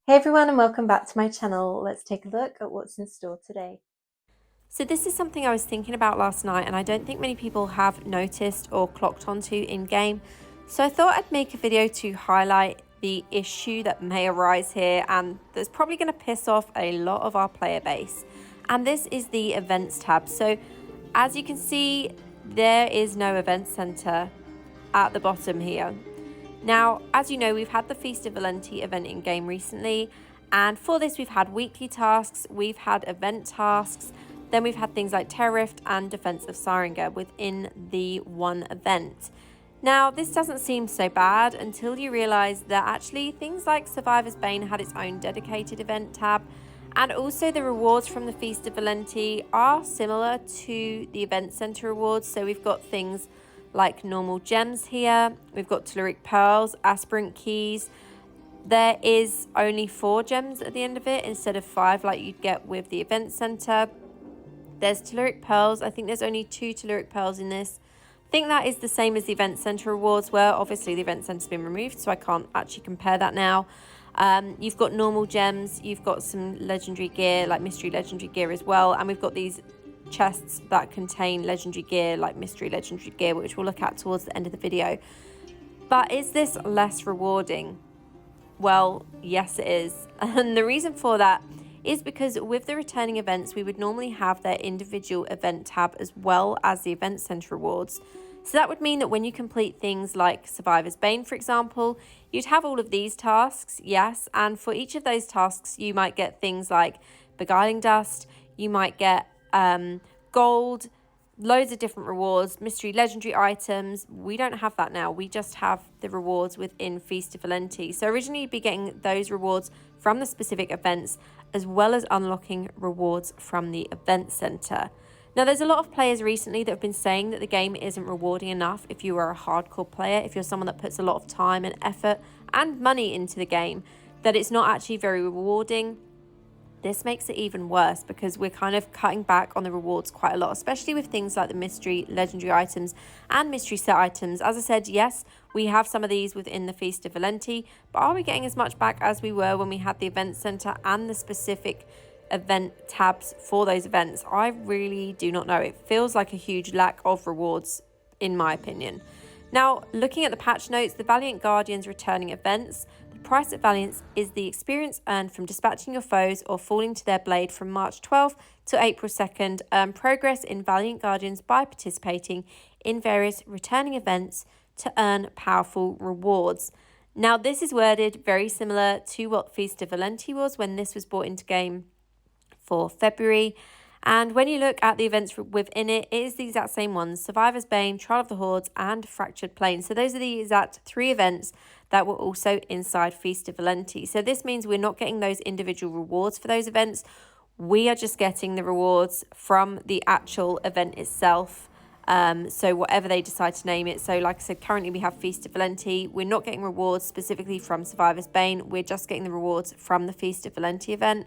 Hey everyone and welcome back to my channel. Let's take a look at what's in store today. So this is something I was thinking about last night and I don't think many people have noticed or clocked onto in game. So I thought I'd make a video to highlight the issue that may arise here and that's probably going to piss off a lot of our player base. And this is the events tab. So as you can see, there is no event center at the bottom here. Now, as you know, we've had the Feast of Valenti event in game recently, and for this we've had weekly tasks, we've had event tasks, then we've had things like Terror Rift and Defense of Sarenga within the one event. Now, this doesn't seem so bad until you realise that actually things like Survivor's Bane had its own dedicated event tab, and also the rewards from the Feast of Valenti are similar to the Event Centre rewards. So we've got things like normal gems here, we've got telluric pearls, aspirant keys. There is only 4 gems at the end of it instead of 5 like you'd get with the event center. There's telluric pearls. I think there's only 2 telluric pearls in this. I think that is the same as the event center rewards, where obviously the event center's been removed, so I can't actually compare that now. You've got normal gems, you've got some legendary gear, like mystery legendary gear as well, and we've got these chests that contain legendary gear, like mystery legendary gear, which we'll look at towards the end of the video. But is this less rewarding? Well, yes it is. And the reason for that is because with the returning events, we would normally have their individual event tab as well as the event center rewards. So that would mean that when you complete things like Survivor's Bane, for example, you'd have all of these tasks, yes, and for each of those tasks, you might get things like Beguiling Dust, you might get gold, loads of different rewards, mystery legendary items. We don't have that now. We just have the rewards within Feast of Valenti. So originally you'd be getting those rewards from the specific events as well as unlocking rewards from the event center. Now there's a lot of players recently that have been saying that the game isn't rewarding enough if you are a hardcore player, if you're someone that puts a lot of time and effort and money into the game, that it's not actually very rewarding. This makes it even worse because we're kind of cutting back on the rewards quite a lot, especially with things like the mystery legendary items and mystery set items. As I said, yes, we have some of these within the Feast of Valenti, but are we getting as much back as we were when we had the event center and the specific event tabs for those events? I really do not know. It feels like a huge lack of rewards, in my opinion. Now, looking at the patch notes, the Valiant Guardians returning events, the price at Valiance is the experience earned from dispatching your foes or falling to their blade from March 12th to April 2nd. Earn progress in Valiant Guardians by participating in various returning events to earn powerful rewards. Now, this is worded very similar to what Feast of Valenti was when this was brought into game for February. And when you look at the events within it, it is the exact same ones: Survivor's Bane, Trial of the Hordes, and Fractured Plane. So those are the exact 3 events that were also inside Feast of Valenti. So this means we're not getting those individual rewards for those events. We are just getting the rewards from the actual event itself. So whatever they decide to name it. So like I said, currently we have Feast of Valenti. We're not getting rewards specifically from Survivor's Bane. We're just getting the rewards from the Feast of Valenti event.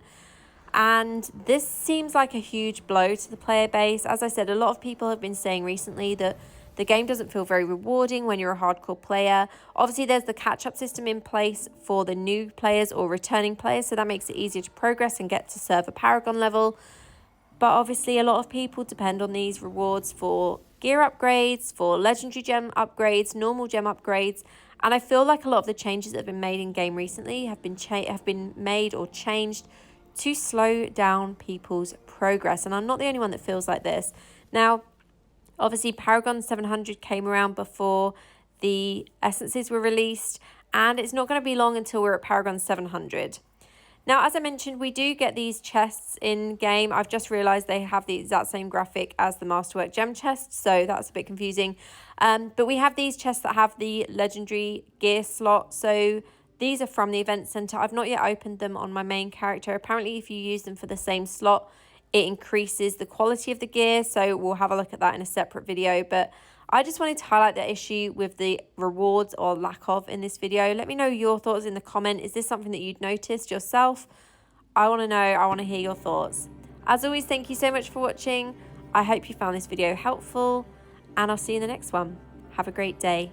And this seems like a huge blow to the player base. As I said, a lot of people have been saying recently that the game doesn't feel very rewarding when you're a hardcore player. Obviously, there's the catch-up system in place for the new players or returning players, so that makes it easier to progress and get to server Paragon level. But obviously, a lot of people depend on these rewards for gear upgrades, for legendary gem upgrades, normal gem upgrades. And I feel like a lot of the changes that have been made in game recently have been made or changed to slow down people's progress. And I'm not the only one that feels like this. Now, obviously, Paragon 700 came around before the essences were released, and it's not going to be long until we're at Paragon 700. Now, as I mentioned, we do get these chests in game. I've just realized they have the exact same graphic as the Masterwork gem chest, so that's a bit confusing. But we have these chests that have the legendary gear slot. So these are from the event center. I've not yet opened them on my main character. Apparently, if you use them for the same slot, it increases the quality of the gear. So we'll have a look at that in a separate video. But I just wanted to highlight the issue with the rewards or lack of in this video. Let me know your thoughts in the comment. Is this something that you'd noticed yourself? I want to know. I want to hear your thoughts. As always, thank you so much for watching. I hope you found this video helpful, and I'll see you in the next one. Have a great day.